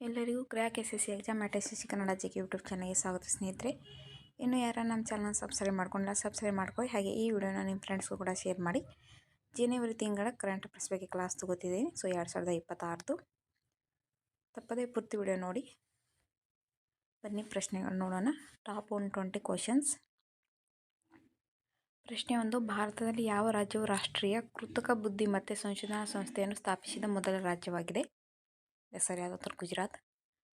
ಎಲ್ಲರಿಗೂ crack SSC exam SSC Kannada GK YouTube ಚಾನಲ್ಗೆ ಸ್ವಾಗತ ಸ್ನೇಹಿತರೆ. ಇನ್ನು ಯಾರು ನಮ್ಮ ಚಾನಲ್ ಸಬ್ಸ್ಕ್ರೈಬ್ ಮಾಡ್ಕೊಂಡಿಲ್ಲ ಸಬ್ಸ್ಕ್ರೈಬ್ ಮಾಡ್ಕೊಳ್ಳಿ. ಹಾಗೆ ಈ ವಿಡಿಯೋನ ನಿಮ್ಮ ಫ್ರೆಂಡ್ಸ್ಗೂ ಕೂಡ ಶೇರ್ ಮಾಡಿ. ಜನವರಿ ತಿಂಗಳ ಕರೆಂಟ್ ಅಫೇರ್ಸ್ ಬಗ್ಗೆ ಕ್ಲಾಸ್ ತಗೋತಿದ್ದೀನಿ. ಸೊ 2026 ತಪ್ಪದೇ ಪೂರ್ತಿ ವಿಡಿಯೋ ನೋಡಿ. ಬನ್ನಿ ಪ್ರಶ್ನೆಗಳು ನೋಡೋಣ. Top 120 questions. ಪ್ರಶ್ನೆ 1. ಭಾರತದಲ್ಲಿ ಯಾವ ರಾಜ್ಯವು ರಾಷ್ಟ್ರೀಯ ಕೃತಕ ಬುದ್ಧಿಮತ್ತೆ ಸಂಶೋಧನಾ ಸಂಸ್ಥೆಯನ್ನು ಸ್ಥಾಪಿಸಿದ ಮೊದಲ ರಾಜ್ಯವಾಗಿದೆ? ಸರಿಯಾದ ಉತ್ತರ ಗುಜರಾತ್.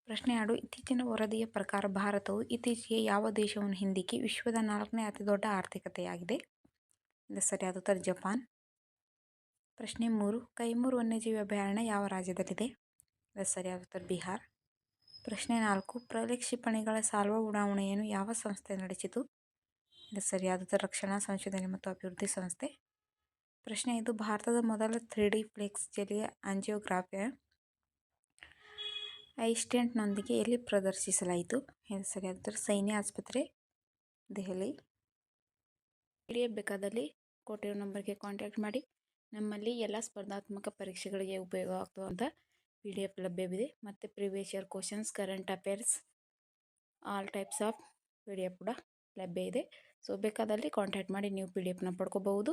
ಪ್ರಶ್ನೆ 2. ಇತ್ತೀಚಿನ ವರದಿಯ ಪ್ರಕಾರ ಭಾರತವು ಇತ್ತೀಚೆಗೆ ಯಾವ ದೇಶವನ್ನು ಹಿಂದಿಕ್ಕಿ ವಿಶ್ವದ 4ನೇ ಅತಿದೊಡ್ಡ ಆರ್ಥಿಕತೆಯಾಗಿದೆ? ಸರಿಯಾದ ಉತ್ತರ ಜಪಾನ್. ಪ್ರಶ್ನೆ 3. ಕೈಮೂರ್ ವನ್ಯಜೀವಿ ಅಭಯಾರಣ್ಯ ಯಾವ ರಾಜ್ಯದಲ್ಲಿದೆ? ಸರಿಯಾದ ಉತ್ತರ ಬಿಹಾರ್. ಪ್ರಶ್ನೆ 4. ಪ್ರಕ್ಷೇಪಣಿಗಳ ಸಾಲ್ವ ಉಡಾವಣೆಯನ್ನು ಯಾವ ಸಂಸ್ಥೆ ನಡೆಸಿತು? ಸರಿಯಾದ ಉತ್ತರ ರಕ್ಷಣಾ ಸಂಶೋಧನೆ ಮತ್ತು ಅಭಿವೃದ್ಧಿ ಸಂಸ್ಥೆ. ಪ್ರಶ್ನೆ 5. ಭಾರತದ ಮೊದಲ 3D ಫ್ಲೆಕ್ಸ್ ಜಲೀಯ ಆಂಜಿಯೋಗ್ರಾಫಿಯ ಐಸ್ಟೆಂಟ್ನೊಂದಿಗೆ ಎಲ್ಲಿ ಪ್ರದರ್ಶಿಸಲಾಯಿತು? ಸರಿಯಾದ ಉತ್ತರ ಸೈನ್ಯ ಆಸ್ಪತ್ರೆ, ದೆಹಲಿ. PDF ಬೇಕಾದಲ್ಲಿ ಕೊಟ್ಟಿರೋ ನಂಬರ್ಗೆ ಕಾಂಟ್ಯಾಕ್ಟ್ ಮಾಡಿ. ನಮ್ಮಲ್ಲಿ ಎಲ್ಲ ಸ್ಪರ್ಧಾತ್ಮಕ ಪರೀಕ್ಷೆಗಳಿಗೆ ಉಪಯೋಗವಾಗುವಂಥ PDF ಲಭ್ಯವಿದೆ. ಮತ್ತು previous year questions, current affairs, all types of PDF ಕೂಡ ಲಭ್ಯ ಇದೆ. ಸೊ ಬೇಕಾದಲ್ಲಿ ಕಾಂಟ್ಯಾಕ್ಟ್ ಮಾಡಿ ನೀವು PDFನ ಪಡ್ಕೋಬಹುದು.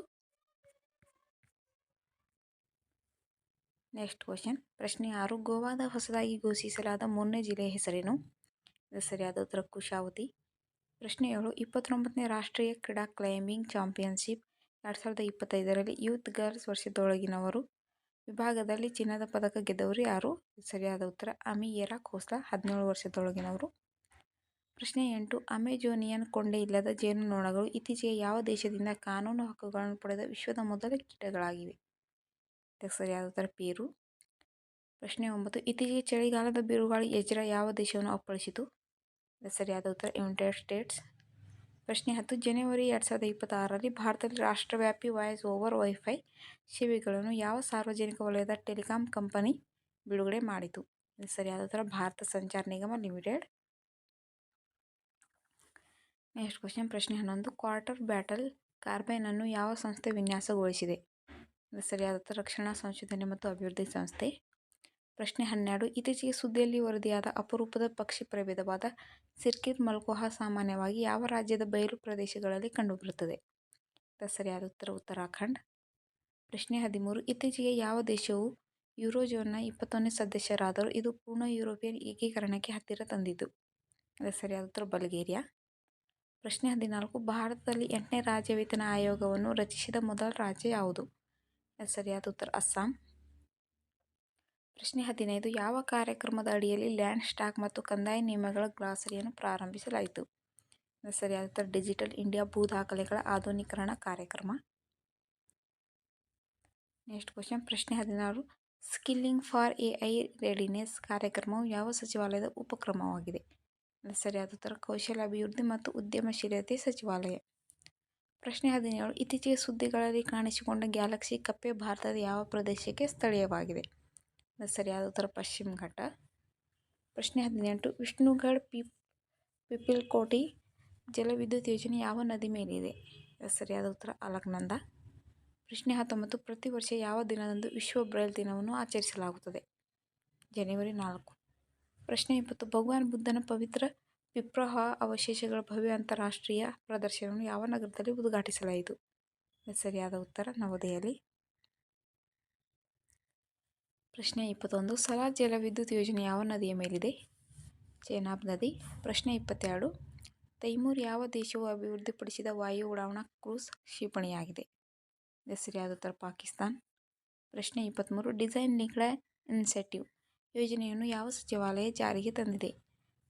Next question. ಪ್ರಶ್ನೆ 6. ಗೋವಾದ ಹೊಸದಾಗಿ ಘೋಷಿಸಲಾದ 3ನೇ ಜಿಲ್ಲೆಯ ಹೆಸರೇನು? ಸರಿಯಾದ ಉತ್ತರ ಕುಶಾವತಿ. ಪ್ರಶ್ನೆ 7. 29ನೇ ರಾಷ್ಟ್ರೀಯ ಕ್ರೀಡಾ ಕ್ಲೈಂಬಿಂಗ್ ಚಾಂಪಿಯನ್ಶಿಪ್ 2025ರಲ್ಲಿ ಯೂತ್ ಗರ್ಲ್ಸ್ ವರ್ಷದೊಳಗಿನವರು ವಿಭಾಗದಲ್ಲಿ ಚಿನ್ನದ ಪದಕ ಗೆದ್ದವರು ಯಾರು? ಸರಿಯಾದ ಉತ್ತರ ಅಮಿಯೇರಾ ಖೋಸ್ಲಾ, 17 ವರ್ಷದೊಳಗಿನವರು. ಪ್ರಶ್ನೆ 8. ಅಮೆಜೋನಿಯನ್ ಕೊಂಡೆ ಇಲ್ಲದ ಜೇನುನೊಣಗಳು ಇತ್ತೀಚೆಗೆ ಯಾವ ದೇಶದಿಂದ ಕಾನೂನು ಹಕ್ಕುಗಳನ್ನು ಪಡೆದ ವಿಶ್ವದ ಮೊದಲ ಕೀಟಗಳಾಗಿವೆ? ಸರಿಯಾದ ಉತ್ತರ ಪೇರು. ಪ್ರಶ್ನೆ 9. ಇತ್ತೀಚೆಗೆ ಚಳಿಗಾಲದ ಬಿರುಗಾಳಿ ಎಜ್ರಾ ಯಾವ ದೇಶವನ್ನು ಅಪ್ಪಳಿಸಿತು? ಸರಿಯಾದ ಉತ್ತರ ಯುನೈಟೆಡ್ ಸ್ಟೇಟ್ಸ್. ಪ್ರಶ್ನೆ 10. ಜನವರಿ 2026ರಲ್ಲಿ ಭಾರತದಲ್ಲಿ ರಾಷ್ಟ್ರವ್ಯಾಪಿ ವಾಯ್ಸ್ ಓವರ್ ವೈಫೈ ಸೇವೆಗಳನ್ನು ಯಾವ ಸಾರ್ವಜನಿಕ ವಲಯದ ಟೆಲಿಕಾಂ ಕಂಪನಿ ಬಿಡುಗಡೆ ಮಾಡಿತು? ಸರಿಯಾದ ಉತ್ತರ ಭಾರತ ಸಂಚಾರ ನಿಗಮ ಲಿಮಿಟೆಡ್. Next question. ಪ್ರಶ್ನೆ 11. ಕ್ವಾರ್ಟರ್ ಬ್ಯಾಟಲ್ ಕಾರ್ಬೈನ್ ಅನ್ನು ಯಾವ ಸಂಸ್ಥೆ ವಿನ್ಯಾಸಗೊಳಿಸಿದೆ? ಸರಿಯಾದ ಉತ್ತರ ರಕ್ಷಣಾ ಸಂಶೋಧನೆ ಮತ್ತು ಅಭಿವೃದ್ಧಿ ಸಂಸ್ಥೆ. ಪ್ರಶ್ನೆ 12. ಇತ್ತೀಚೆಗೆ ಸುದ್ದಿಯಲ್ಲಿ ವರದಿಯಾದ ಅಪರೂಪದ ಪಕ್ಷಿ ಪ್ರಭೇದವಾದ ಸಿರ್ಕಿಲ್ ಮಲ್ಕೋಹಾ ಸಾಮಾನ್ಯವಾಗಿ ಯಾವ ರಾಜ್ಯದ ಬಯಲು ಪ್ರದೇಶಗಳಲ್ಲಿ ಕಂಡುಬರುತ್ತದೆ? ಸರಿಯಾದ ಉತ್ತರ ಉತ್ತರಾಖಂಡ್. ಪ್ರಶ್ನೆ 13. ಇತ್ತೀಚೆಗೆ ಯಾವ ದೇಶವು ಯೂರೋಜೋನ್ನ 21ನೇ ಸದಸ್ಯರಾದರೂ ಇದು ಪೂರ್ಣ ಯುರೋಪಿಯನ್ ಏಕೀಕರಣಕ್ಕೆ ಹತ್ತಿರ ತಂದಿತು? ಸರಿಯಾದ ಉತ್ತರ ಬಲ್ಗೇರಿಯಾ. ಪ್ರಶ್ನೆ 14. ಭಾರತದಲ್ಲಿ 8ನೇ ರಾಜ್ಯ ವೇತನ ಆಯೋಗವನ್ನು ರಚಿಸಿದ ಮೊದಲ ರಾಜ್ಯ ಯಾವುದು? ಸರಿಯಾದ ಉತ್ತರ ಅಸ್ಸಾಂ. ಪ್ರಶ್ನೆ 15. ಯಾವ ಕಾರ್ಯಕ್ರಮದ ಅಡಿಯಲ್ಲಿ ಲ್ಯಾಂಡ್ ಸ್ಟಾಕ್ ಮತ್ತು ಕಂದಾಯ ನಿಯಮಗಳ ಗ್ಲಾಸರಿಯನ್ನು ಪ್ರಾರಂಭಿಸಲಾಯಿತು? ಸರಿಯಾದ ಉತ್ತರ ಡಿಜಿಟಲ್ ಇಂಡಿಯಾ ಭೂ ದಾಖಲೆಗಳ ಆಧುನೀಕರಣ ಕಾರ್ಯಕ್ರಮ. Next question. ಪ್ರಶ್ನೆ 16. ಸ್ಕಿಲ್ಲಿಂಗ್ ಫಾರ್ AI ರೆಡಿನೆಸ್ ಕಾರ್ಯಕ್ರಮವು ಯಾವ ಸಚಿವಾಲಯದ ಉಪಕ್ರಮವಾಗಿದೆ? ಸರಿಯಾದ ಉತ್ತರ ಕೌಶಲ್ಯಾಭಿವೃದ್ಧಿ ಮತ್ತು ಉದ್ಯಮಶೀಲತೆ ಸಚಿವಾಲಯ. ಪ್ರಶ್ನೆ 17. ಇತ್ತೀಚೆಗೆ ಸುದ್ದಿಗಳಲ್ಲಿ ಕಾಣಿಸಿಕೊಂಡ ಗ್ಯಾಲಕ್ಸಿ ಕಪ್ಪೆ ಭಾರತದ ಯಾವ ಪ್ರದೇಶಕ್ಕೆ ಸ್ಥಳೀಯವಾಗಿದೆ? ಸರಿಯಾದ ಉತ್ತರ ಪಶ್ಚಿಮ ಘಟ್ಟ. ಪ್ರಶ್ನೆ 18. ವಿಷ್ಣುಘಡ್ ಪಿಪಲ್ಕೋಟಿ ಜಲವಿದ್ಯುತ್ ಯೋಜನೆ ಯಾವ ನದಿ ಮೇಲಿದೆ? ಸರಿಯಾದ ಉತ್ತರ ಅಲಕ್ನಂದ. ಪ್ರಶ್ನೆ 19. ಪ್ರತಿ ವರ್ಷ ಯಾವ ದಿನದಂದು ವಿಶ್ವ ಬ್ರೈಲ್ ದಿನವನ್ನು ಆಚರಿಸಲಾಗುತ್ತದೆ? ಜನವರಿ 4. ಪ್ರಶ್ನೆ 20. ಭಗವಾನ್ ಬುದ್ಧನ ಪವಿತ್ರ ವಿಗ್ರಹ ಅವಶೇಷಗಳ ಭವ್ಯ ಅಂತಾರಾಷ್ಟ್ರೀಯ ಪ್ರದರ್ಶನವನ್ನು ಯಾವ ನಗರದಲ್ಲಿ ಉದ್ಘಾಟಿಸಲಾಯಿತು? ಸರಿಯಾದ ಉತ್ತರ ನವದೆಹಲಿ. ಪ್ರಶ್ನೆ 21. ಸಲಾರ್ ಜಲವಿದ್ಯುತ್ ಯೋಜನೆ ಯಾವ ನದಿಯ ಮೇಲಿದೆ? ಚೇನಾಬ್ ನದಿ. ಪ್ರಶ್ನೆ 22. ತೈಮೂರ್ ಯಾವ ದೇಶವು ಅಭಿವೃದ್ಧಿಪಡಿಸಿದ ವಾಯು ಉಡಾವಣಾ ಕ್ರೂಸ್ ಕ್ಷಿಪಣಿಯಾಗಿದೆ? ಸರಿಯಾದ ಉತ್ತರ ಪಾಕಿಸ್ತಾನ್. ಪ್ರಶ್ನೆ 23. ಡಿಸೈನ್ ಲಿಂಕ್ಡ್ ಇನ್ಸೆಂಟಿವ್ ಯೋಜನೆಯನ್ನು ಯಾವ ಸಚಿವಾಲಯ ಜಾರಿಗೆ ತಂದಿದೆ?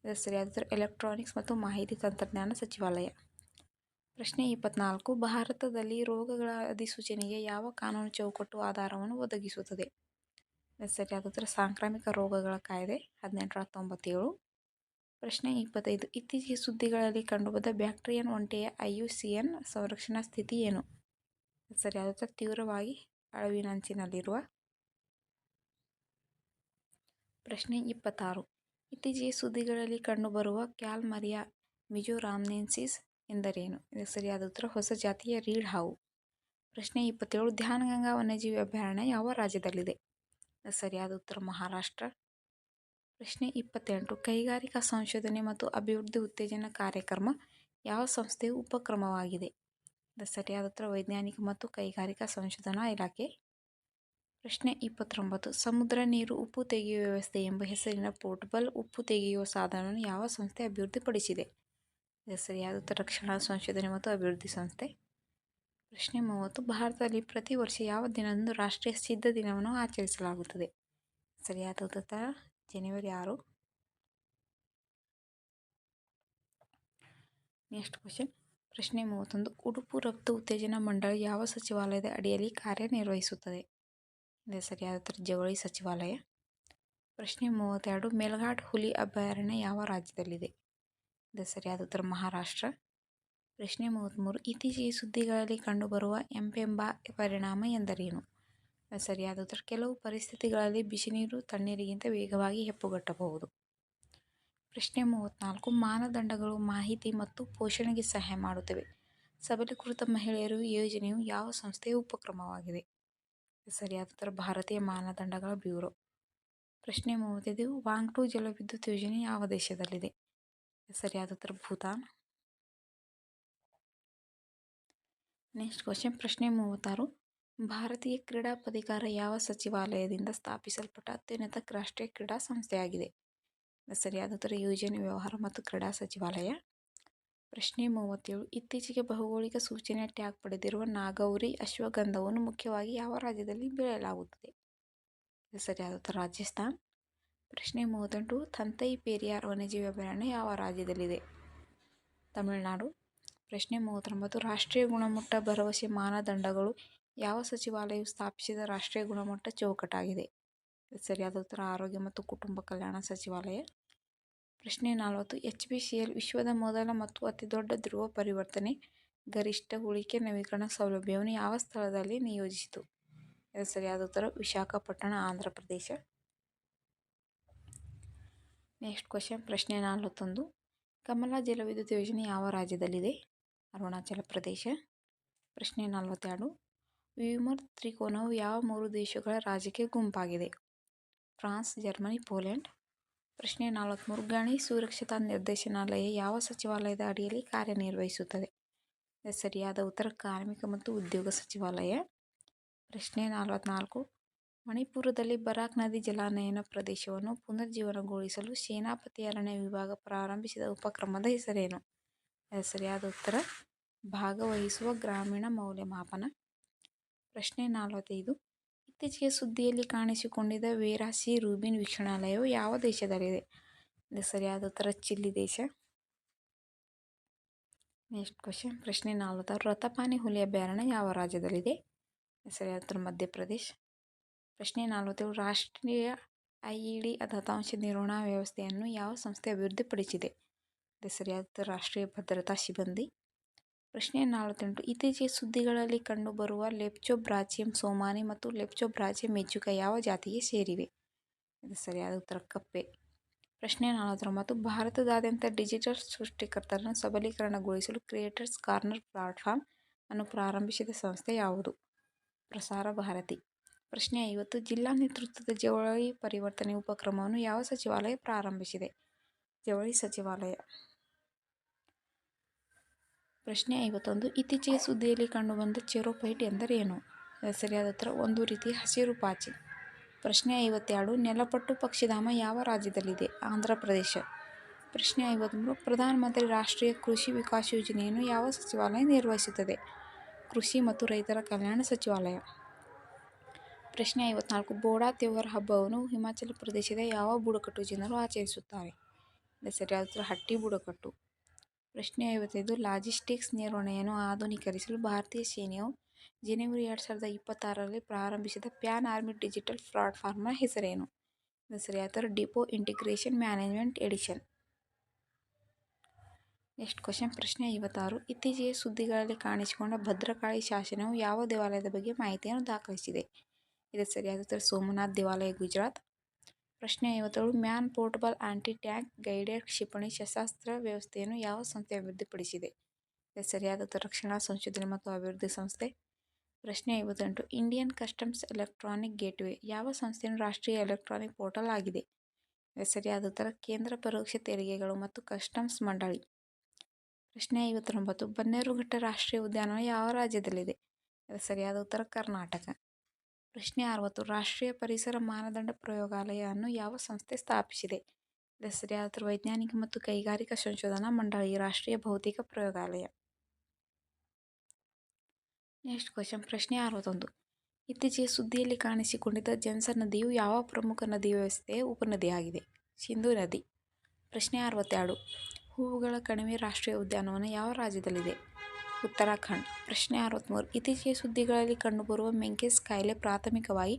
ಸರಿಯಾದ ಉತ್ತರ ಎಲೆಕ್ಟ್ರಾನಿಕ್ಸ್ ಮತ್ತು ಮಾಹಿತಿ ತಂತ್ರಜ್ಞಾನ ಸಚಿವಾಲಯ. ಪ್ರಶ್ನೆ 24. ಭಾರತದಲ್ಲಿ ರೋಗಗಳ ಅಧಿಸೂಚನೆಗೆ ಯಾವ ಕಾನೂನು ಚೌಕಟ್ಟು ಆಧಾರವನ್ನು ಒದಗಿಸುತ್ತದೆ? ಸರಿಯಾದ ಉತ್ತರ ಸಾಂಕ್ರಾಮಿಕ ರೋಗಗಳ ಕಾಯ್ದೆ 1897. ಪ್ರಶ್ನೆ 25. ಇತ್ತೀಚೆಗೆ ಸುದ್ದಿಗಳಲ್ಲಿ ಕಂಡುಬಂದ ಬ್ಯಾಕ್ಟ್ರಿಯನ್ ಒಂಟೆಯ IUCN ಸಂರಕ್ಷಣಾ ಸ್ಥಿತಿ ಏನು? ಸರಿಯಾದ ಉತ್ತರ ತೀವ್ರವಾಗಿ ಅಳಿವಿನಂಚಿನಲ್ಲಿರುವ. ಪ್ರಶ್ನೆ 26. ಇತ್ತೀಚೆಗೆ ಸುದ್ದಿಗಳಲ್ಲಿ ಕಂಡುಬರುವ ಕ್ಯಾಲ್ಮರಿಯಾ ಮಿಜೋರಾಂನೆನ್ಸಿಸ್ ಎಂದರೇನು? ಸರಿಯಾದ ಉತ್ತರ ಹೊಸ ಜಾತಿಯ ರೀಡ್ ಹಾವು. ಪ್ರಶ್ನೆ 27. ಧ್ಯಾನಗಂಗಾ ವನ್ಯಜೀವಿ ಅಭಯಾರಣ್ಯ ಯಾವ ರಾಜ್ಯದಲ್ಲಿದೆ? ಸರಿಯಾದ ಉತ್ತರ ಮಹಾರಾಷ್ಟ್ರ. ಪ್ರಶ್ನೆ 28 ಕೈಗಾರಿಕಾ ಸಂಶೋಧನೆ ಮತ್ತು ಅಭಿವೃದ್ಧಿ ಉತ್ತೇಜನ ಕಾರ್ಯಕ್ರಮ ಯಾವ ಸಂಸ್ಥೆಯ ಉಪಕ್ರಮವಾಗಿದೆ? ಸರಿಯಾದ ಉತ್ತರ ವೈಜ್ಞಾನಿಕ ಮತ್ತು ಕೈಗಾರಿಕಾ ಸಂಶೋಧನಾ ಇಲಾಖೆ. ಪ್ರಶ್ನೆ 29 ಸಮುದ್ರ ನೀರು ಉಪ್ಪು ತೆಗೆಯುವ ವ್ಯವಸ್ಥೆ ಎಂಬ ಹೆಸರಿನ ಪೋರ್ಟಬಲ್ ಉಪ್ಪು ತೆಗೆಯುವ ಸಾಧನವನ್ನು ಯಾವ ಸಂಸ್ಥೆ ಅಭಿವೃದ್ಧಿಪಡಿಸಿದೆ? ಸರಿಯಾದ ಉತ್ತರ ರಕ್ಷಣಾ ಸಂಶೋಧನೆ ಮತ್ತು ಅಭಿವೃದ್ಧಿ ಸಂಸ್ಥೆ. ಪ್ರಶ್ನೆ 30 ಭಾರತದಲ್ಲಿ ಪ್ರತಿ ವರ್ಷ ಯಾವ ದಿನದಂದು ರಾಷ್ಟ್ರೀಯ ಸಿದ್ಧ ದಿನವನ್ನು ಆಚರಿಸಲಾಗುತ್ತದೆ? ಸರಿಯಾದ ಉತ್ತರ ಜನವರಿ 6. ನೆಕ್ಸ್ಟ್ ಕ್ವಶನ್ ಪ್ರಶ್ನೆ 31 ಉಡುಪು ರಫ್ತು ಉತ್ತೇಜನ ಮಂಡಳಿ ಯಾವ ಸಚಿವಾಲಯದ ಅಡಿಯಲ್ಲಿ ಕಾರ್ಯನಿರ್ವಹಿಸುತ್ತದೆ? ಸರಿಯಾದ ಉತ್ತರ ಜವಳಿ ಸಚಿವಾಲಯ. ಪ್ರಶ್ನೆ 32 ಮೆಲ್ಘಾಟ್ ಹುಲಿ ಅಭಯಾರಣ್ಯ ಯಾವ ರಾಜ್ಯದಲ್ಲಿದೆ? ಸರಿಯಾದ ಉತ್ತರ ಮಹಾರಾಷ್ಟ್ರ. ಪ್ರಶ್ನೆ 33 ಇತ್ತೀಚೆಗೆ ಸುದ್ದಿಗಳಲ್ಲಿ ಕಂಡುಬರುವ ಎಂಬ ಪರಿಣಾಮ ಎಂದರೇನು? ಸರಿಯಾದ ಉತ್ತರ ಕೆಲವು ಪರಿಸ್ಥಿತಿಗಳಲ್ಲಿ ಬಿಸಿನೀರು ತಣ್ಣೀರಿಗಿಂತ ವೇಗವಾಗಿ ಹೆಪ್ಪುಗಟ್ಟಬಹುದು. ಪ್ರಶ್ನೆ 34 ಮಾನದಂಡಗಳು ಮಾಹಿತಿ ಮತ್ತು ಪೋಷಣೆಗೆ ಸಹಾಯ ಮಾಡುತ್ತವೆ. ಸಬಲೀಕೃತ ಮಹಿಳೆಯರು ಯೋಜನೆಯು ಯಾವ ಸಂಸ್ಥೆಯ ಉಪಕ್ರಮವಾಗಿದೆ? ಸರಿಯಾದ ಉತ್ತರ ಭಾರತೀಯ ಮಾನದಂಡಗಳ ಬ್ಯೂರೋ. ಪ್ರಶ್ನೆ 35 ವಾಂಗ್ಟು ಜಲವಿದ್ಯುತ್ ಯೋಜನೆ ಯಾವ ದೇಶದಲ್ಲಿದೆ? ಸರಿಯಾದ ಉತ್ತರ ಭೂತಾನ್. ನೆಕ್ಸ್ಟ್ ಕ್ವಶನ್ ಪ್ರಶ್ನೆ 36 ಭಾರತೀಯ ಕ್ರೀಡಾ ಪ್ರಾಧಿಕಾರ ಯಾವ ಸಚಿವಾಲಯದಿಂದ ಸ್ಥಾಪಿಸಲ್ಪಟ್ಟ ಅತ್ಯುನ್ನತ ರಾಷ್ಟ್ರೀಯ ಕ್ರೀಡಾ ಸಂಸ್ಥೆಯಾಗಿದೆ? ಸರಿಯಾದ ಉತ್ತರ ಯೋಜನೆ ವ್ಯವಹಾರ ಮತ್ತು ಕ್ರೀಡಾ ಸಚಿವಾಲಯ. ಪ್ರಶ್ನೆ 37 ಇತ್ತೀಚೆಗೆ ಭೌಗೋಳಿಕ ಸೂಚನೆ ಟ್ಯಾಗ್ ಪಡೆದಿರುವ ನಾಗೌರಿ ಅಶ್ವಗಂಧವನ್ನು ಮುಖ್ಯವಾಗಿ ಯಾವ ರಾಜ್ಯದಲ್ಲಿ ಬೆಳೆಯಲಾಗುತ್ತದೆ? ಸರಿಯಾದ ಉತ್ತರ ರಾಜಸ್ಥಾನ್. ಪ್ರಶ್ನೆ 38 ಥಂತೈ ಪೆರಿಯಾರ್ ವನ್ಯಜೀವಿ ಅಭಯಾರಣ್ಯ ಯಾವ ರಾಜ್ಯದಲ್ಲಿದೆ? ತಮಿಳುನಾಡು. ಪ್ರಶ್ನೆ 39 ರಾಷ್ಟ್ರೀಯ ಗುಣಮಟ್ಟ ಭರವಸೆ ಮಾನದಂಡಗಳು ಯಾವ ಸಚಿವಾಲಯವು ಸ್ಥಾಪಿಸಿದ ರಾಷ್ಟ್ರೀಯ ಗುಣಮಟ್ಟ ಚೌಕಟ್ಟಾಗಿದೆ? ಸರಿಯಾದ ಉತ್ತರ ಆರೋಗ್ಯ ಮತ್ತು ಕುಟುಂಬ ಕಲ್ಯಾಣ ಸಚಿವಾಲಯ. ಪ್ರಶ್ನೆ 40 HPCL ವಿಶ್ವದ ಮೊದಲ ಮತ್ತು ಅತಿದೊಡ್ಡ ಧ್ರುವ ಪರಿವರ್ತನೆ ಗರಿಷ್ಠ ಉಳಿಕೆ ನವೀಕರಣ ಸೌಲಭ್ಯವನ್ನು ಯಾವ ಸ್ಥಳದಲ್ಲಿ ನಿಯೋಜಿಸಿತು? ಸರಿಯಾದ ಉತ್ತರ ವಿಶಾಖಪಟ್ಟಣ ಆಂಧ್ರ ಪ್ರದೇಶ. ನೆಕ್ಸ್ಟ್ ಕ್ವಶನ್ ಪ್ರಶ್ನೆ 41 ಕಮಲಾ ಜಲವಿದ್ಯುತ್ ಯೋಜನೆ ಯಾವ ರಾಜ್ಯದಲ್ಲಿದೆ? ಅರುಣಾಚಲ ಪ್ರದೇಶ. ಪ್ರಶ್ನೆ 42 ವ್ಯೂಮರ್ ತ್ರಿಕೋನವು ಯಾವ 3 ದೇಶಗಳ ರಾಜ್ಯಕ್ಕೆ ಗುಂಪಾಗಿದೆ? France, Germany, Poland. ಪ್ರಶ್ನೆ 43 ಗಣಿ ಸುರಕ್ಷತಾ ನಿರ್ದೇಶನಾಲಯ ಯಾವ ಸಚಿವಾಲಯದ ಅಡಿಯಲ್ಲಿ ಕಾರ್ಯನಿರ್ವಹಿಸುತ್ತದೆ? ಸರಿಯಾದ ಉತ್ತರ ಕಾರ್ಮಿಕ ಮತ್ತು ಉದ್ಯೋಗ ಸಚಿವಾಲಯ. ಪ್ರಶ್ನೆ 44 ಮಣಿಪುರದಲ್ಲಿ ಬರಾಕ್ ನದಿ ಜಲಾನಯನ ಪ್ರದೇಶವನ್ನು ಪುನರ್ಜೀವನಗೊಳಿಸಲು ಸೇನಾಪತಿ ಅರಣ್ಯ ವಿಭಾಗ ಪ್ರಾರಂಭಿಸಿದ ಉಪಕ್ರಮದ ಹೆಸರೇನು? ಸರಿಯಾದ ಉತ್ತರ ಭಾಗವಹಿಸುವ ಗ್ರಾಮೀಣ ಮೌಲ್ಯಮಾಪನ. ಪ್ರಶ್ನೆ 45 ಇತ್ತೀಚೆಗೆ ಸುದ್ದಿಯಲ್ಲಿ ಕಾಣಿಸಿಕೊಂಡಿದ್ದ ವೇರಾ ಸಿ ರೂಬಿನ್ ವೀಕ್ಷಣಾಲಯವು ಯಾವ ದೇಶದಲ್ಲಿದೆ? ಸರಿಯಾದ ಉತ್ತರ ಚಿಲಿ ದೇಶ. ನೆಕ್ಸ್ಟ್ ಕ್ವಶನ್ ಪ್ರಶ್ನೆ 46 ರತಪಾನಿ ಹುಲಿ ಅಭಯಾರಣ್ಯ ಯಾವ ರಾಜ್ಯದಲ್ಲಿದೆ? ಸರಿಯಾದ ಉತ್ತರ ಮಧ್ಯಪ್ರದೇಶ. ಪ್ರಶ್ನೆ 47 ರಾಷ್ಟ್ರೀಯ IED ದತ್ತಾಂಶ ನಿರ್ವಹಣಾ ವ್ಯವಸ್ಥೆಯನ್ನು ಯಾವ ಸಂಸ್ಥೆ ಅಭಿವೃದ್ಧಿಪಡಿಸಿದೆ? ಸರಿಯಾದ ಉತ್ತರ ರಾಷ್ಟ್ರೀಯ ಭದ್ರತಾ ಸಿಬ್ಬಂದಿ. ಪ್ರಶ್ನೆ 48 ಇತ್ತೀಚೆಗೆ ಸುದ್ದಿಗಳಲ್ಲಿ ಕಂಡುಬರುವ ಲೆಪ್ಟೋಬ್ರಾಚಿಯಂ ಸೋಮಾನಿ ಮತ್ತು ಲೆಪ್ಟೋಬ್ರಾಚಿಯಂ ಮೆಚುಕಾ ಯಾವ ಜಾತಿಗೆ ಸೇರಿವೆ? ಸರಿಯಾದ ಉತ್ತರ ಕಪ್ಪೆ. ಪ್ರಶ್ನೆ 49 ಭಾರತದಾದ್ಯಂತ ಡಿಜಿಟಲ್ ಸೃಷ್ಟಿಕರ್ತರನ್ನು ಸಬಲೀಕರಣಗೊಳಿಸಲು ಕ್ರಿಯೇಟರ್ಸ್ ಕಾರ್ನರ್ ಪ್ಲಾಟ್ಫಾರ್ಮ್ ಅನ್ನು ಪ್ರಾರಂಭಿಸಿದ ಸಂಸ್ಥೆ ಯಾವುದು? ಪ್ರಸಾರ ಭಾರತಿ. ಪ್ರಶ್ನೆ 50 ಜಿಲ್ಲಾ ನೇತೃತ್ವದ ಜವಳಿ ಪರಿವರ್ತನೆ ಉಪಕ್ರಮವನ್ನು ಯಾವ ಸಚಿವಾಲಯ ಪ್ರಾರಂಭಿಸಿದೆ? ಜವಳಿ ಸಚಿವಾಲಯ. ಪ್ರಶ್ನೆ 51 ಇತ್ತೀಚೆಗೆ ಸುದ್ದಿಯಲ್ಲಿ ಕಂಡುಬಂದ ಚೆರೋಪೈಟ್ ಎಂದರೇನು? ಸರಿಯಾದ ಉತ್ತರ ಒಂದು ರೀತಿಯ ಹಸಿರು ಪಾಚಿ. ಪ್ರಶ್ನೆ 52 ನೆಲಪಟ್ಟು ಪಕ್ಷಿಧಾಮ ಯಾವ ರಾಜ್ಯದಲ್ಲಿದೆ? ಆಂಧ್ರ ಪ್ರದೇಶ. ಪ್ರಶ್ನೆ 53 ಪ್ರಧಾನಮಂತ್ರಿ ರಾಷ್ಟ್ರೀಯ ಕೃಷಿ ವಿಕಾಸ್ ಯೋಜನೆಯನ್ನು ಯಾವ ಸಚಿವಾಲಯ ನಿರ್ವಹಿಸುತ್ತದೆ? ಕೃಷಿ ಮತ್ತು ರೈತರ ಕಲ್ಯಾಣ ಸಚಿವಾಲಯ. ಪ್ರಶ್ನೆ 54 ಬೋಡಾ ತ್ಯೋಹಾರ್ ಹಬ್ಬವನ್ನು ಹಿಮಾಚಲ ಪ್ರದೇಶದ ಯಾವ ಬುಡಕಟ್ಟು ಜನರು ಆಚರಿಸುತ್ತಾರೆ? ಸರಿಯಾದ ಉತ್ತರ ಹಟ್ಟಿ ಬುಡಕಟ್ಟು. ಪ್ರಶ್ನೆ 55 ಲಾಜಿಸ್ಟಿಕ್ಸ್ ನಿರ್ವಹಣೆಯನ್ನು ಆಧುನೀಕರಿಸಲು ಭಾರತೀಯ ಸೇನೆಯು ಜನವರಿ 2026ರಲ್ಲಿ ಪ್ರಾರಂಭಿಸಿದ ಪ್ಯಾನ್ ಆರ್ಮಿ ಡಿಜಿಟಲ್ ಪ್ಲಾಟ್ಫಾರ್ಮ್ನ ಹೆಸರೇನು? ಸರಿಯಾದ ಉತ್ತರ depot integration management edition. Next question ಪ್ರಶ್ನೆ 56 ಇತ್ತೀಚೆಗೆ ಸುದ್ದಿಗಳಲ್ಲಿ ಕಾಣಿಸಿಕೊಂಡ ಭದ್ರಕಾಳಿ ಶಾಸನವು ಯಾವ ದೇವಾಲಯದ ಬಗ್ಗೆ ಮಾಹಿತಿಯನ್ನು ದಾಖಲಿಸಿದೆ? ಇದು ಸರಿಯಾದ ಉತ್ತರ ಸೋಮನಾಥ್ ದೇವಾಲಯ ಗುಜರಾತ್. ಪ್ರಶ್ನೆ 57 man portable aunty tank guided ಕ್ಷಿಪಣಿ ಶಸ್ತ್ರಾಸ್ತ್ರ ವ್ಯವಸ್ಥೆಯನ್ನು ಯಾವ ಸಂಸ್ಥೆ ಅಭಿವೃದ್ಧಿಪಡಿಸಿದೆ? ಇದು ಸರಿಯಾದ ಉತ್ತರ ರಕ್ಷಣಾ ಸಂಶೋಧನೆ ಮತ್ತು ಅಭಿವೃದ್ಧಿ ಸಂಸ್ಥೆ. ಪ್ರಶ್ನೆ 58 ಇಂಡಿಯನ್ ಕಸ್ಟಮ್ಸ್ ಎಲೆಕ್ಟ್ರಾನಿಕ್ ಗೇಟ್ವೇ ಯಾವ ಸಂಸ್ಥೆಯ ರಾಷ್ಟ್ರೀಯ ಎಲೆಕ್ಟ್ರಾನಿಕ್ ಪೋರ್ಟಲ್ ಆಗಿದೆ? ಸರಿಯಾದ ಉತ್ತರ ಕೇಂದ್ರ ಪರೋಕ್ಷ ತೆರಿಗೆಗಳು ಮತ್ತು ಕಸ್ಟಮ್ಸ್ ಮಂಡಳಿ. ಪ್ರಶ್ನೆ 59 ಬನ್ನೇರುಘಟ್ಟ ರಾಷ್ಟ್ರೀಯ ಉದ್ಯಾನವನ ಯಾವ ರಾಜ್ಯದಲ್ಲಿದೆ? ಸರಿಯಾದ ಉತ್ತರ ಕರ್ನಾಟಕ. ಪ್ರಶ್ನೆ 60 ರಾಷ್ಟ್ರೀಯ ಪರಿಸರ ಮಾನದಂಡ ಪ್ರಯೋಗಾಲಯ ಅನ್ನು ಯಾವ ಸಂಸ್ಥೆ ಸ್ಥಾಪಿಸಿದೆ? ಸರಿಯಾದ ಉತ್ತರ ವೈಜ್ಞಾನಿಕ ಮತ್ತು ಕೈಗಾರಿಕಾ ಸಂಶೋಧನಾ ಮಂಡಳಿ, ರಾಷ್ಟ್ರೀಯ ಭೌತಿಕ ಪ್ರಯೋಗಾಲಯ. ನೆಕ್ಸ್ಟ್ ಕ್ವಶನ್ ಪ್ರಶ್ನೆ 61 ಇತ್ತೀಚೆಗೆ ಸುದ್ದಿಯಲ್ಲಿ ಕಾಣಿಸಿಕೊಂಡಿದ್ದ ಜನ್ಸನ್ ನದಿಯು ಯಾವ ಪ್ರಮುಖ ನದಿ ವ್ಯವಸ್ಥೆಯ ಉಪನದಿಯಾಗಿದೆ? ಸಿಂಧೂ ನದಿ. ಪ್ರಶ್ನೆ 62 ಹೂವುಗಳ ಕಣಿವೆ ರಾಷ್ಟ್ರೀಯ ಉದ್ಯಾನವನ ಯಾವ ರಾಜ್ಯದಲ್ಲಿದೆ? ಉತ್ತರಾಖಂಡ್. ಪ್ರಶ್ನೆ 63 ಇತ್ತೀಚೆಗೆ ಸುದ್ದಿಗಳಲ್ಲಿ ಕಂಡುಬರುವ ಮೆಂಕೆಸ್ ಕಾಯಿಲೆ ಪ್ರಾಥಮಿಕವಾಗಿ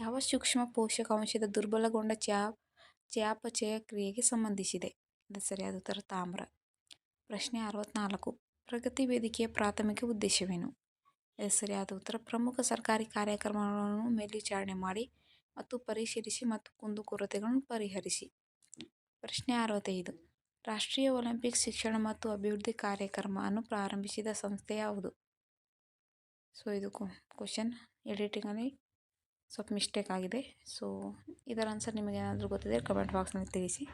ಯಾವ ಸೂಕ್ಷ್ಮ ಪೋಷಕಾಂಶದ ದುರ್ಬಲಗೊಂಡ ಚಯಾಪಚಯ ಕ್ರಿಯೆಗೆ ಸಂಬಂಧಿಸಿದೆ? ಸರಿಯಾದ ಉತ್ತರ ತಾಮ್ರ. ಪ್ರಶ್ನೆ 64 ಪ್ರಗತಿ ವೇದಿಕೆಯ ಪ್ರಾಥಮಿಕ ಉದ್ದೇಶವೇನು? ಸರಿಯಾದ ಉತ್ತರ ಪ್ರಮುಖ ಸರ್ಕಾರಿ ಕಾರ್ಯಕ್ರಮಗಳನ್ನು ಮೇಲ್ವಿಚಾರಣೆ ಮಾಡಿ ಮತ್ತು ಪರಿಶೀಲಿಸಿ ಮತ್ತು ಕುಂದುಕೊರತೆಗಳನ್ನು ಪರಿಹರಿಸಿ. ಪ್ರಶ್ನೆ 65 ರಾಷ್ಟ್ರೀಯ ಒಲಿಂಪಿಕ್ ಶಿಕ್ಷಣ ಮತ್ತು ಅಭಿವೃದ್ಧಿ ಕಾರ್ಯಕ್ರಮ ಅನ್ನು ಪ್ರಾರಂಭಿಸಿದ ಸಂಸ್ಥೆ ಯಾವುದು? ಇದು ಕ್ವಶನ್ ಎಡಿಟಿಂಗಲ್ಲಿ ಸ್ವಲ್ಪ ಮಿಸ್ಟೇಕ್ ಆಗಿದೆ. ಇದರ ಆನ್ಸರ್ ನಿಮಗೆ ಏನಾದರೂ ಗೊತ್ತಿದೆ ಕಮೆಂಟ್ ಬಾಕ್ಸ್ನಲ್ಲಿ ತಿಳಿಸಿ.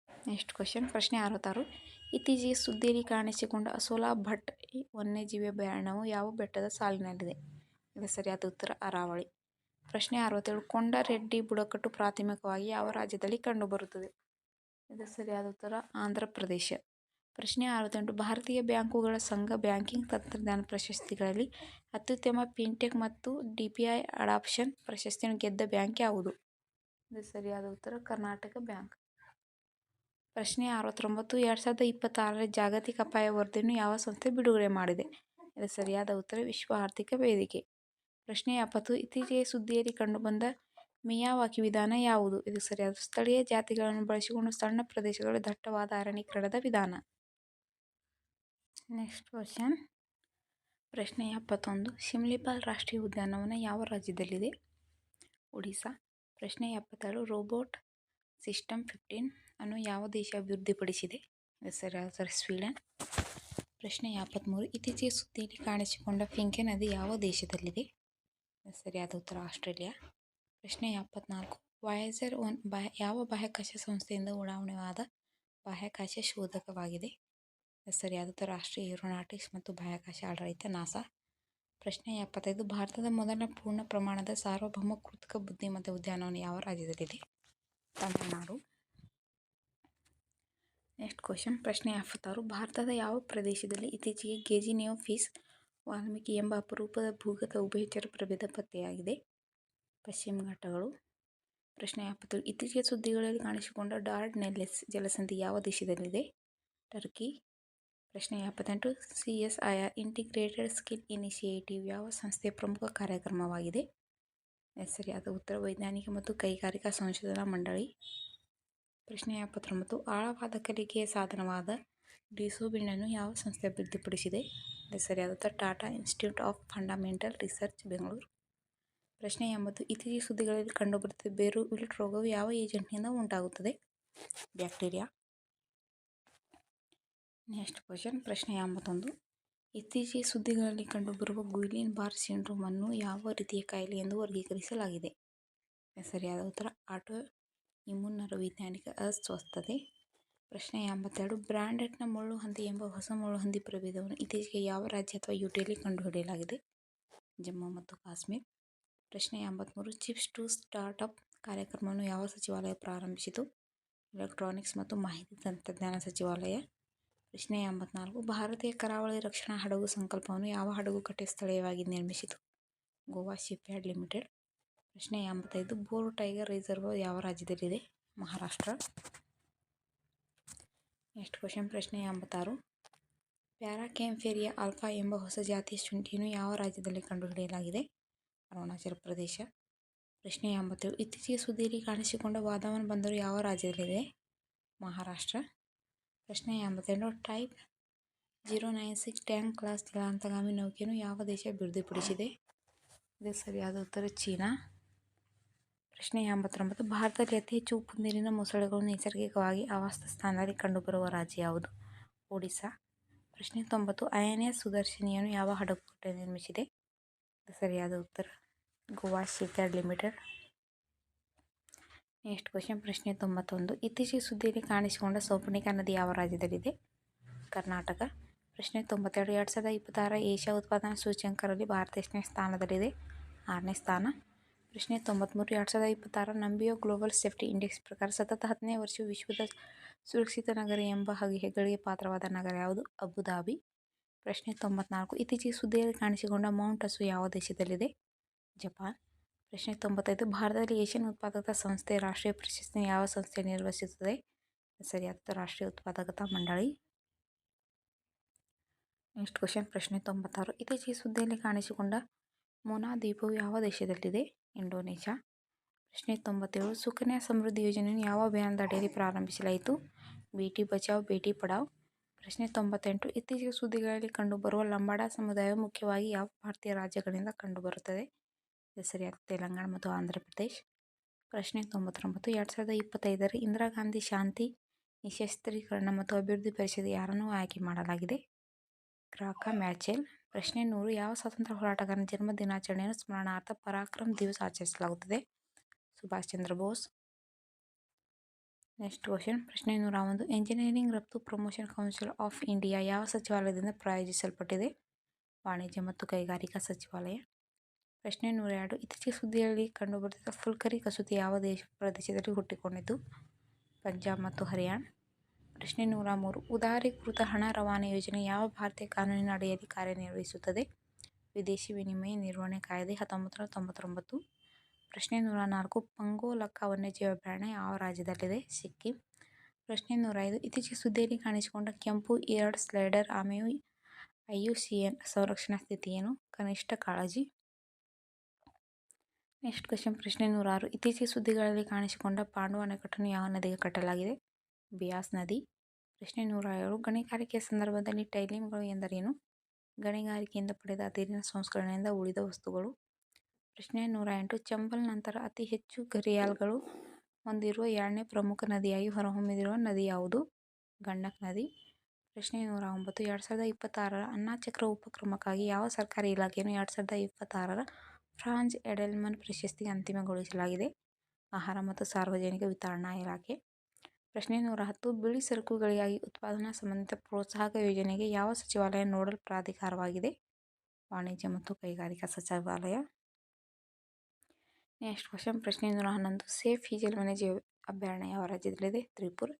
ನೆಕ್ಸ್ಟ್ ಕ್ವಶನ್ ಪ್ರಶ್ನೆ 66 ಇತ್ತೀಚೆಗೆ ಸುದ್ದಿಯಲ್ಲಿ ಕಾಣಿಸಿಕೊಂಡ ಅಸೋಲಾ ಭಟ್ ವನ್ಯಜೀವಿ ಅಭಯಾರಣ್ಯವು ಯಾವ ಬೆಟ್ಟದ ಸಾಲಿನಲ್ಲಿದೆ? ಸರಿಯಾದ ಉತ್ತರ ಅರಾವಳಿ. ಪ್ರಶ್ನೆ 67 ಕೊಂಡರೆಡ್ಡಿ ಬುಡಕಟ್ಟು ಪ್ರಾಥಮಿಕವಾಗಿ ಯಾವ ರಾಜ್ಯದಲ್ಲಿ ಕಂಡುಬರುತ್ತದೆ? ಸರಿಯಾದ ಉತ್ತರ ಆಂಧ್ರ ಪ್ರದೇಶ. ಪ್ರಶ್ನೆ 68 ಭಾರತೀಯ ಬ್ಯಾಂಕುಗಳ ಸಂಘ ಬ್ಯಾಂಕಿಂಗ್ ತಂತ್ರಜ್ಞಾನ ಪ್ರಶಸ್ತಿಗಳಲ್ಲಿ ಅತ್ಯುತ್ತಮ ಫಿನ್ಟೆಕ್ ಮತ್ತು ಡಿಪಿಐ ಅಡಾಪ್ಷನ್ ಪ್ರಶಸ್ತಿಯನ್ನು ಗೆದ್ದ ಬ್ಯಾಂಕ್ ಯಾವುದು? ಸರಿಯಾದ ಉತ್ತರ ಕರ್ನಾಟಕ ಬ್ಯಾಂಕ್. ಪ್ರಶ್ನೆ 69 2026 ಜಾಗತಿಕ ಅಪಾಯ ವರದಿಯನ್ನು ಯಾವ ಸಂಸ್ಥೆ ಬಿಡುಗಡೆ ಮಾಡಿದೆ? ಸರಿಯಾದ ಉತ್ತರ ವಿಶ್ವ ಆರ್ಥಿಕ ವೇದಿಕೆ. ಪ್ರಶ್ನೆ 70 ಇತ್ತೀಚೆಗೆ ಸುದ್ದಿಯಲ್ಲಿ ಕಂಡುಬಂದ ಮಿಯಾವಾಕಿ ವಿಧಾನ ಯಾವುದು? ಸರಿಯಾದ ಸ್ಥಳೀಯ ಜಾತಿಗಳನ್ನು ಬಳಸಿಕೊಂಡು ಸಣ್ಣ ಪ್ರದೇಶಗಳಲ್ಲಿ ದಟ್ಟವಾದ ಅರಣ್ಯೀಕರಣದ ವಿಧಾನ. ನೆಕ್ಸ್ಟ್ ಕ್ವಶನ್ ಪ್ರಶ್ನೆ 71 ಶಿಮ್ಲಿಪಾಲ್ ರಾಷ್ಟ್ರೀಯ ಉದ್ಯಾನವನ ಯಾವ ರಾಜ್ಯದಲ್ಲಿದೆ? ಒಡಿಶಾ. ಪ್ರಶ್ನೆ 72 ರೋಬೋಟ್ ಸಿಸ್ಟಮ್ 15 ಅನ್ನು ಯಾವ ದೇಶ ಅಭಿವೃದ್ಧಿಪಡಿಸಿದೆ? ಸರಿಯಾದ ಉತ್ತರ ಸ್ವೀಡನ್. ಪ್ರಶ್ನೆ 73 ಇತ್ತೀಚೆಗೆ ಸುದ್ದಿಯಲ್ಲಿ ಕಾಣಿಸಿಕೊಂಡ ಫಿಂಕೆ ನದಿ ಯಾವ ದೇಶದಲ್ಲಿದೆ? ಸರಿಯಾದ ಉತ್ತರ ಆಸ್ಟ್ರೇಲಿಯಾ. ಪ್ರಶ್ನೆ 74 ವಾಯೇಜರ್ 1 ಯಾವ ಬಾಹ್ಯಾಕಾಶ ಸಂಸ್ಥೆಯಿಂದ ಉಡಾವಣೆಯಾದ ಬಾಹ್ಯಾಕಾಶ ಶೋಧಕವಾಗಿದೆ? ಸರಿಯಾದ ಉತ್ತರ ರಾಷ್ಟ್ರೀಯ ಏರೋನಾಟಿಕ್ಸ್ ಮತ್ತು ಬಾಹ್ಯಾಕಾಶ ಆಡಳಿತ ನಾಸಾ. ಪ್ರಶ್ನೆ 75 ಭಾರತದ ಮೊದಲ ಪೂರ್ಣ ಪ್ರಮಾಣದ ಸಾರ್ವಭೌಮ ಕೃತಕ ಬುದ್ಧಿಮತ್ತೆ ಉದ್ಯಾನವನ ಯಾವ ರಾಜ್ಯದಲ್ಲಿದೆ? ತಮಿಳುನಾಡು. ನೆಕ್ಸ್ಟ್ ಕ್ವಶನ್ ಪ್ರಶ್ನೆ 76 ಭಾರತದ ಯಾವ ಪ್ರದೇಶದಲ್ಲಿ ಇತ್ತೀಚೆಗೆ ಗೇಜಿನಿಯೋಫಿಸ್ ವಾಲ್ಮೀಕಿ ಎಂಬ ಅಪರೂಪದ ಭೂಗತ ಉಭಯಚರ ಪ್ರಭೇದ ಪತ್ತೆಯಾಗಿದೆ? ಪಶ್ಚಿಮ ಘಟ್ಟಗಳು. ಪ್ರಶ್ನೆ 77 ಇತ್ತೀಚೆಗೆ ಸುದ್ದಿಗಳಲ್ಲಿ ಕಾಣಿಸಿಕೊಂಡ ಡಾರ್ಡನೆಲ್ಲೆಸ್ ಜಲಸಂಧಿ ಯಾವ ದೇಶದಲ್ಲಿದೆ? ಟರ್ಕಿ. ಪ್ರಶ್ನೆ 78 CSIR ಇಂಟಿಗ್ರೇಟೆಡ್ ಸ್ಕಿಲ್ ಇನಿಷಿಯೇಟಿವ್ ಯಾವ ಸಂಸ್ಥೆಯ ಪ್ರಮುಖ ಕಾರ್ಯಕ್ರಮವಾಗಿದೆ? ಸರಿಯಾದ ಉತ್ತರ ವೈಜ್ಞಾನಿಕ ಮತ್ತು ಕೈಗಾರಿಕಾ ಸಂಶೋಧನಾ ಮಂಡಳಿ. ಪ್ರಶ್ನೆ 79 ಆಳವಾದ ಕಲಿಕೆಯ ಸಾಧನವಾದ ಡಿಸೋಬಿಂಡನ್ನು ಯಾವ ಸಂಸ್ಥೆ ಅಭಿವೃದ್ಧಿಪಡಿಸಿದೆ? ಸರಿಯಾದ ಉತ್ತರ Tata institute of fundamental research Bengaluru. ಪ್ರಶ್ನೆ 80 ಇತ್ತೀಚೆಗೆ ಸುದ್ದಿಗಳಲ್ಲಿ ಕಂಡುಬರುತ್ತದೆ ಬೇರು ವಿಲ್ಟ್ ರೋಗವು ಯಾವ ಏಜೆಂಟ್ನಿಂದ ಉಂಟಾಗುತ್ತದೆ? ಬ್ಯಾಕ್ಟೀರಿಯಾ. ನೆಕ್ಸ್ಟ್ ಕ್ವಶನ್ ಪ್ರಶ್ನೆ 81 ಇತ್ತೀಚೆಗೆ ಸುದ್ದಿಗಳಲ್ಲಿ ಕಂಡುಬರುವ ಗುಯ್ಲಿನ್ ಬಾರ್ ಸಿಂಡ್ರೋಮ್ ಅನ್ನು ಯಾವ ರೀತಿಯ ಕಾಯಿಲೆ ಎಂದು ವರ್ಗೀಕರಿಸಲಾಗಿದೆ? ಸರಿಯಾದ ಉತ್ತರ ಆಟೋ ಇಮ್ಯೂನ್ ನರವೈಜ್ಞಾನಿಕ ಅಸ್ವಸ್ಥತೆ. ಪ್ರಶ್ನೆ 82 ಬ್ರಾಂಡೆಟ್ನ ಮುಳ್ಳುಹಂದಿ ಎಂಬ ಹೊಸ ಮುಳ್ಳುಹಂದಿ ಪ್ರಭೇದವನ್ನು ಇತ್ತೀಚೆಗೆ ಯಾವ ರಾಜ್ಯ ಅಥವಾ ಯುಟಿಯಲ್ಲಿ ಕಂಡುಹಿಡಿಯಲಾಗಿದೆ? ಜಮ್ಮು ಮತ್ತು ಕಾಶ್ಮೀರ. ಪ್ರಶ್ನೆ 83 ಚಿಪ್ಸ್ ಟು ಸ್ಟಾರ್ಟ್ಅಪ್ ಕಾರ್ಯಕ್ರಮವನ್ನು ಯಾವ ಸಚಿವಾಲಯ ಪ್ರಾರಂಭಿಸಿತು? ಎಲೆಕ್ಟ್ರಾನಿಕ್ಸ್ ಮತ್ತು ಮಾಹಿತಿ ತಂತ್ರಜ್ಞಾನ ಸಚಿವಾಲಯ. ಪ್ರಶ್ನೆ 84 ಭಾರತೀಯ ಕರಾವಳಿ ರಕ್ಷಣಾ ಹಡಗು ಸಂಕಲ್ಪವನ್ನು ಯಾವ ಹಡಗುಕಟ್ಟೆ ಸ್ಥಳೀಯವಾಗಿ ನಿರ್ಮಿಸಿತು? Goa shipyard limited. ಪ್ರಶ್ನೆ 85 ಬೋರ್ ಟೈಗರ್ ರಿಸರ್ವ್ ಯಾವ ರಾಜ್ಯದಲ್ಲಿದೆ? ಮಹಾರಾಷ್ಟ್ರ. ನೆಕ್ಸ್ಟ್ ಕ್ವಶನ್ ಪ್ರಶ್ನೆ 86 ಪ್ಯಾರಾಕೆಂಫೆರಿಯಾ ಆಲ್ಫಾ ಎಂಬ ಹೊಸ ಜಾತಿಯ ಶುಂಠಿಯನ್ನು ಯಾವ ರಾಜ್ಯದಲ್ಲಿ ಕಂಡುಹಿಡಿಯಲಾಗಿದೆ? ಅರುಣಾಚಲ ಪ್ರದೇಶ. ಪ್ರಶ್ನೆ 87 ಇತ್ತೀಚೆಗೆ ಸುದ್ದಿಯಲ್ಲಿ ಕಾಣಿಸಿಕೊಂಡ ವಾಧವನ್ ಬಂದರು ಯಾವ ರಾಜ್ಯದಲ್ಲಿದೆ? ಮಹಾರಾಷ್ಟ್ರ. ಪ್ರಶ್ನೆ 88 ಟೈಪ್ 096 ಟ್ಯಾಂಕ್ ಕ್ಲಾಸ್ ಜಲಾಂತರ್ಗಾಮಿ ನೌಕೆಯನ್ನು ಯಾವ ದೇಶ ಅಭಿವೃದ್ಧಿಪಡಿಸಿದೆ? ಇದು ಸರಿಯಾದ ಉತ್ತರ ಚೀನಾ. ಪ್ರಶ್ನೆ 89 ಭಾರತದಲ್ಲಿ ಅತಿ ಹೆಚ್ಚು ಉಪ್ಪು ನೀರಿನ ಮೊಸಳೆಗಳು ನೈಸರ್ಗಿಕವಾಗಿ ಆವಾಸ ಸ್ಥಾನದಲ್ಲಿ ಕಂಡುಬರುವ ರಾಜ್ಯ ಯಾವುದು? ಒಡಿಶಾ. ಪ್ರಶ್ನೆ 90 INS ಸುದರ್ಶಿನಿಯನ್ನು ಯಾವ ಹಡಗುಕಟ್ಟೆ ನಿರ್ಮಿಸಿದೆ? ಸರಿಯಾದ ಉತ್ತರ Goa shipyard limited. Next question ಪ್ರಶ್ನೆ 91. ಇತ್ತೀಚೆಗೆ ಸುದ್ದಿಯಲ್ಲಿ ಕಾಣಿಸಿಕೊಂಡ ಸೌಪರ್ಣಿಕಾ ನದಿ ಯಾವ ರಾಜ್ಯದಲ್ಲಿದೆ? ಕರ್ನಾಟಕ. ಪ್ರಶ್ನೆ 92. 2026 ಏಷ್ಯಾ ಉತ್ಪಾದನಾ ಸೂಚ್ಯಂಕದಲ್ಲಿ ಭಾರತ ಎಷ್ಟನೇ ಸ್ಥಾನದಲ್ಲಿದೆ? 6ನೇ ಸ್ಥಾನ. ಪ್ರಶ್ನೆ 93. 2026 ನಂಬಿಯೋ ಗ್ಲೋಬಲ್ ಸೇಫ್ಟಿ ಇಂಡೆಕ್ಸ್ ಪ್ರಕಾರ ಸತತ 10ನೇ ವರ್ಷವೂ ವಿಶ್ವದ ಸುರಕ್ಷಿತ ನಗರ ಎಂಬ ಹೆಗ್ಗಳಿಕೆಗೆ ಪಾತ್ರವಾದ ನಗರ ಯಾವುದು? ಅಬುಧಾಬಿ. ಪ್ರಶ್ನೆ 94. ಇತ್ತೀಚೆಗೆ ಸುದ್ದಿಯಲ್ಲಿ ಕಾಣಿಸಿಕೊಂಡ ಮೌಂಟ್ ಅಸು ಯಾವ ದೇಶದಲ್ಲಿದೆ? ಜಪಾನ್. ಪ್ರಶ್ನೆ 95. ಭಾರತದಲ್ಲಿ ಏಷ್ಯನ್ ಉತ್ಪಾದಕತಾ ಸಂಸ್ಥೆ ರಾಷ್ಟ್ರೀಯ ಪ್ರಶಸ್ತಿಯನ್ನು ಯಾವ ಸಂಸ್ಥೆ ನಿರ್ವಹಿಸುತ್ತದೆ? ಸರಿಯಾದ ರಾಷ್ಟ್ರೀಯ ಉತ್ಪಾದಕತಾ ಮಂಡಳಿ. ನೆಕ್ಸ್ಟ್ ಕ್ವಶನ್ ಪ್ರಶ್ನೆ 96. ಇತ್ತೀಚೆಗೆ ಸುದ್ದಿಯಲ್ಲಿ ಕಾಣಿಸಿಕೊಂಡ ಮೊನಾ ದ್ವೀಪವು ಯಾವ ದೇಶದಲ್ಲಿದೆ? ಇಂಡೋನೇಷ್ಯಾ. ಪ್ರಶ್ನೆ 97. ಸುಕನ್ಯಾ ಸಮೃದ್ಧಿ ಯೋಜನೆಯನ್ನು ಯಾವ ಅಭಿಯಾನದ ಅಡಿಯಲ್ಲಿ ಪ್ರಾರಂಭಿಸಲಾಯಿತು? ಬೇಟಿ ಬಚಾವ್ ಬೇಟಿ ಪಢಾವ್. ಪ್ರಶ್ನೆ 98. ಇತ್ತೀಚೆಗೆ ಸುದ್ದಿಗಳಲ್ಲಿ ಕಂಡುಬರುವ ಲಂಬಾಡ ಸಮುದಾಯವು ಮುಖ್ಯವಾಗಿ ಯಾವ ಭಾರತೀಯ ರಾಜ್ಯಗಳಿಂದ ಕಂಡುಬರುತ್ತದೆ? ಸರಿಯಾದ ತೆಲಂಗಾಣ ಮತ್ತು ಆಂಧ್ರ ಪ್ರದೇಶ್. ಪ್ರಶ್ನೆ 99. 2025 ಇಂದಿರಾ ಗಾಂಧಿ ಶಾಂತಿ ನಿಶಸ್ತ್ರೀಕರಣ ಮತ್ತು ಅಭಿವೃದ್ಧಿ ಪರಿಷತ್ ಯಾರನ್ನು ಆಯ್ಕೆ ಮಾಡಲಾಗಿದೆ? ಗ್ರಾಹಕ ಮ್ಯಾಚೆಲ್. ಪ್ರಶ್ನೆ 100. ಯಾವ ಸ್ವಾತಂತ್ರ್ಯ ಹೋರಾಟಗಾರನ ಜನ್ಮ ದಿನಾಚರಣೆಯನ್ನು ಸ್ಮರಣಾರ್ಥ ಪರಾಕ್ರಮ್ ದಿವಸ್ ಆಚರಿಸಲಾಗುತ್ತದೆ? ಸುಭಾಷ್ ಚಂದ್ರ ಬೋಸ್. ನೆಕ್ಸ್ಟ್ ಕ್ವಶನ್ ಪ್ರಶ್ನೆ 101. ಎಂಜಿನಿಯರಿಂಗ್ ರಫ್ತು ಪ್ರಮೋಷನ್ ಕೌನ್ಸಿಲ್ ಆಫ್ ಇಂಡಿಯಾ ಯಾವ ಸಚಿವಾಲಯದಿಂದ ಪ್ರಾಯೋಜಿಸಲ್ಪಟ್ಟಿದೆ? ವಾಣಿಜ್ಯ ಮತ್ತು ಕೈಗಾರಿಕಾ ಸಚಿವಾಲಯ. ಪ್ರಶ್ನೆ 102. ಇತ್ತೀಚೆಗೆ ಸುದ್ದಿಯಲ್ಲಿ ಕಂಡುಬರುತ್ತಿದ್ದ ಫುಲ್ಕರಿ ಕಸೂತಿ ಯಾವ ಪ್ರದೇಶದಲ್ಲಿ ಹುಟ್ಟಿಕೊಂಡಿತು? ಪಂಜಾಬ್ ಮತ್ತು ಹರಿಯಾಣ. ಪ್ರಶ್ನೆ 103. ಉದಾರೀಕೃತ ಹಣ ರವಾನೆ ಯೋಜನೆ ಯಾವ ಭಾರತೀಯ ಕಾನೂನಿನ ಅಡಿಯಲ್ಲಿ ಕಾರ್ಯನಿರ್ವಹಿಸುತ್ತದೆ? ವಿದೇಶಿ ವಿನಿಮಯ ನಿರ್ವಹಣೆ ಕಾಯ್ದೆ 1999. ಪ್ರಶ್ನೆ 104. ಪಂಗೋಲಕ್ಕಾ ವನ್ಯಜೀವಿ ಅಭಯಾರಣ್ಯ ಯಾವ ರಾಜ್ಯದಲ್ಲಿದೆ? ಸಿಕ್ಕಿಂ. ಪ್ರಶ್ನೆ 105. ಇತ್ತೀಚೆಗೆ ಸುದ್ದಿಯಲ್ಲಿ ಕಾಣಿಸಿಕೊಂಡ ಕೆಂಪು ಇಯರ್ಡ್ ಸ್ಲೈಡರ್ ಆಮೆಯು IUCN ಸಂರಕ್ಷಣಾ ಸ್ಥಿತಿ ಏನು? ಕನಿಷ್ಠ ಕಾಳಜಿ. ನೆಕ್ಸ್ಟ್ ಕ್ವಶನ್ ಪ್ರಶ್ನೆ 106. ಇತ್ತೀಚೆಗೆ ಸುದ್ದಿಗಳಲ್ಲಿ ಕಾಣಿಸಿಕೊಂಡ ಪಾಂಡು ಅಣೆಕಟ್ಟನ್ನು ಯಾವ ನದಿಗೆ ಕಟ್ಟಲಾಗಿದೆ? ಬಿಯಾಸ್ ನದಿ. ಪ್ರಶ್ನೆ 107. ಗಣಿಗಾರಿಕೆಯ ಸಂದರ್ಭದಲ್ಲಿ ಟೈಲಿಮ್ಗಳು ಎಂದರೇನು? ಗಣಿಗಾರಿಕೆಯಿಂದ ಪಡೆದ ಅದಿರಿನ ಸಂಸ್ಕರಣೆಯಿಂದ ಉಳಿದ ವಸ್ತುಗಳು. ಪ್ರಶ್ನೆ 108. ಚಂಬಲ್ ನಂತರ ಅತಿ ಹೆಚ್ಚು ಘರಿಯಾಲ್ಗಳು ಹೊಂದಿರುವ 2ನೇ ಪ್ರಮುಖ ನದಿಯಾಗಿ ಹೊರಹೊಮ್ಮಿರುವ ನದಿ ಯಾವುದು? ಗಂಡಕ್ ನದಿ. ಪ್ರಶ್ನೆ 109. 2026 ಅನ್ನಾ ಚಕ್ರ ಉಪಕ್ರಮಕ್ಕಾಗಿ ಯಾವ ಸರ್ಕಾರಿ ಇಲಾಖೆಯನ್ನು 2026 ಫ್ರಾಂಜ್ ಎಡೆಲ್ಮನ್ ಪ್ರಶಸ್ತಿಗೆ ಅಂತಿಮಗೊಳಿಸಲಾಗಿದೆ? ಆಹಾರ ಮತ್ತು ಸಾರ್ವಜನಿಕ ವಿತರಣಾ ಇಲಾಖೆ. ಪ್ರಶ್ನೆ 110. ಬಿಳಿ ಸರಕುಗಳಿಗಾಗಿ ಉತ್ಪಾದನಾ ಸಂಬಂಧಿತ ಪ್ರೋತ್ಸಾಹಕ ಯೋಜನೆಗೆ ಯಾವ ಸಚಿವಾಲಯ ನೋಡಲ್ ಪ್ರಾಧಿಕಾರವಾಗಿದೆ? ವಾಣಿಜ್ಯ ಮತ್ತು ಕೈಗಾರಿಕಾ ಸಚಿವಾಲಯ. ನೆಕ್ಸ್ಟ್ ಕ್ವಶನ್ ಪ್ರಶ್ನೆ 111. ಸೇಫ್ ಹೀಜಲ್ ವನ್ಯಜೀವಿ ಅಭಯಾರಣ್ಯ ಯಾವ ರಾಜ್ಯದಲ್ಲಿದೆ? ತ್ರಿಪುರ.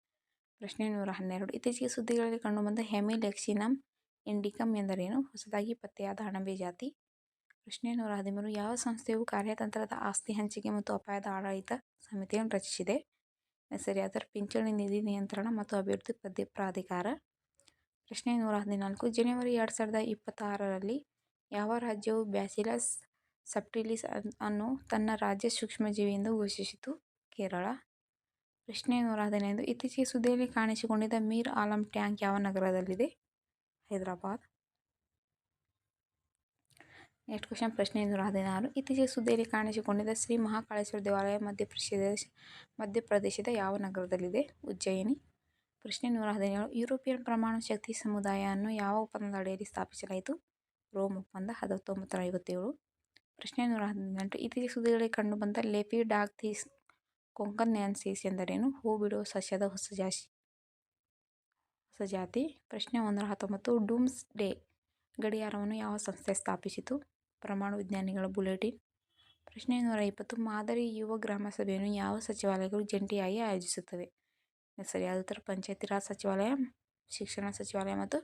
ಪ್ರಶ್ನೆ 112. ಇತ್ತೀಚೆಗೆ ಸುದ್ದಿಗಳಲ್ಲಿ ಕಂಡುಬಂದ ಹೆಮಿಲೆಕ್ಸಿನಮ್ ಇಂಡಿಕಮ್ ಎಂದರೇನು? ಹೊಸದಾಗಿ ಪತ್ತೆಯಾದ ಅಣಬೆ ಜಾತಿ. ಪ್ರಶ್ನೆ 113. ಯಾವ ಸಂಸ್ಥೆಯು ಕಾರ್ಯತಂತ್ರದ ಆಸ್ತಿ ಹಂಚಿಕೆ ಮತ್ತು ಅಪಾಯದ ಆಡಳಿತ ಸಮಿತಿಯನ್ನು ರಚಿಸಿದೆ? ಸರಿಯಾದ ಪಿಂಚಣಿ ನಿಧಿ ನಿಯಂತ್ರಣ ಮತ್ತು ಅಭಿವೃದ್ಧಿ ಪ್ರಾಧಿಕಾರ. ಪ್ರಶ್ನೆ 114. ಜನವರಿ 2026ರಲ್ಲಿ ಯಾವ ರಾಜ್ಯವು ಬ್ಯಾಸಿಲಸ್ ಸಬ್ಟಿಲಿಸ್ ಅನ್ನು ತನ್ನ ರಾಜ್ಯ ಸೂಕ್ಷ್ಮಜೀವಿ ಎಂದು ಘೋಷಿಸಿತು? ಕೇರಳ. ಪ್ರಶ್ನೆ 115. ಇತ್ತೀಚೆಗೆ ಸುದ್ದಿಯಲ್ಲಿ ಕಾಣಿಸಿಕೊಂಡಿದ್ದ ಮೀರ್ ಆಲಂ ಟ್ಯಾಂಕ್ ಯಾವ ನಗರದಲ್ಲಿದೆ? ಹೈದರಾಬಾದ್. ನೆಕ್ಸ್ಟ್ ಕ್ವಶನ್ ಪ್ರಶ್ನೆ 116. ಇತ್ತೀಚೆಗೆ ಸುದ್ದಿಯಲ್ಲಿ ಕಾಣಿಸಿಕೊಂಡಿದ್ದ ಶ್ರೀ ಮಹಾಕಾಳೇಶ್ವರ ದೇವಾಲಯ ಮಧ್ಯಪ್ರದೇಶದ ಯಾವ ನಗರದಲ್ಲಿದೆ? ಉಜ್ಜಯಿನಿ. ಪ್ರಶ್ನೆ 117. ಯುರೋಪಿಯನ್ ಪರಮಾಣು ಶಕ್ತಿ ಸಮುದಾಯ ಅನ್ನು ಯಾವ ಒಪ್ಪಂದದ ಅಡಿಯಲ್ಲಿ ಸ್ಥಾಪಿಸಲಾಯಿತು? ರೋಮ್ ಒಪ್ಪಂದ 1957. ಪ್ರಶ್ನೆ 118. ಇತ್ತೀಚೆಗೆ ಸುದ್ದಿಗಳಲ್ಲಿ ಕಂಡುಬಂದ ಲೆಪಿಡಾಕ್ಟಿಸ್ ಕೊಂಕನ್ಯಾನ್ಸಿಸ್ ಎಂದರೇನು? ಹೂ ಬಿಡುವ ಸಸ್ಯದ ಹೊಸ ಜಾತಿ. ಪ್ರಶ್ನೆ 119. ಡೂಮ್ಸ್ ಡೇ ಗಡಿಯಾರವನ್ನು ಯಾವ ಸಂಸ್ಥೆ ಸ್ಥಾಪಿಸಿತು? ಪರಮಾಣು ವಿಜ್ಞಾನಿಗಳ ಬುಲೆಟಿನ್. ಪ್ರಶ್ನೆ 120. ಮಾದರಿ ಯುವ ಗ್ರಾಮ ಸಭೆಯನ್ನು ಯಾವ ಸಚಿವಾಲಯಗಳು ಜಂಟಿಯಾಗಿ ಆಯೋಜಿಸುತ್ತವೆ? ಸರಿಯಾದ ಉತ್ತರ ಪಂಚಾಯತಿ ರಾಜ್ ಸಚಿವಾಲಯ, ಶಿಕ್ಷಣ ಸಚಿವಾಲಯ ಮತ್ತು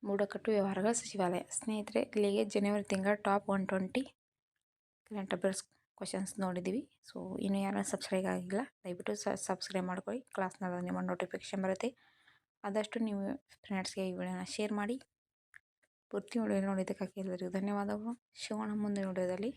ಬುಡಕಟ್ಟು ವ್ಯವಹಾರಗಳ ಸಚಿವಾಲಯ. ಸ್ನೇಹಿತರೆ, ಇಲ್ಲಿಗೆ ಜನವರಿ ತಿಂಗಳ ಟಾಪ್ 120 ಕರೆಂಟ್ ಅಫೇರ್ಸ್ ಕ್ವಶನ್ಸ್ ನೋಡಿದ್ದೀವಿ. ಸೊ ಇನ್ನೂ ಯಾರು ಸಬ್ಸ್ಕ್ರೈಬ್ ಆಗಿಲ್ಲ ದಯವಿಟ್ಟು ಸಬ್ಸ್ಕ್ರೈಬ್ ಮಾಡ್ಕೊಳ್ಳಿ. ಕ್ಲಾಸ್ನಲ್ಲಿ ನಿಮ್ಮ ನೋಟಿಫಿಕೇಶನ್ ಬರುತ್ತೆ. ಆದಷ್ಟು ನೀವು ಫ್ರೆಂಡ್ಸ್ಗೆ ಈ ವಿಡಿಯೋನ ಶೇರ್ ಮಾಡಿ. ಪೂರ್ತಿ ವಿಡಿಯೋ ನೋಡಿದ್ದಕ್ಕಾಗಿ ಎಲ್ಲರಿಗೂ ಧನ್ಯವಾದಗಳು. ಸಿಗೋಣ ಮುಂದಿನ ವಿಡಿಯೋದಲ್ಲಿ.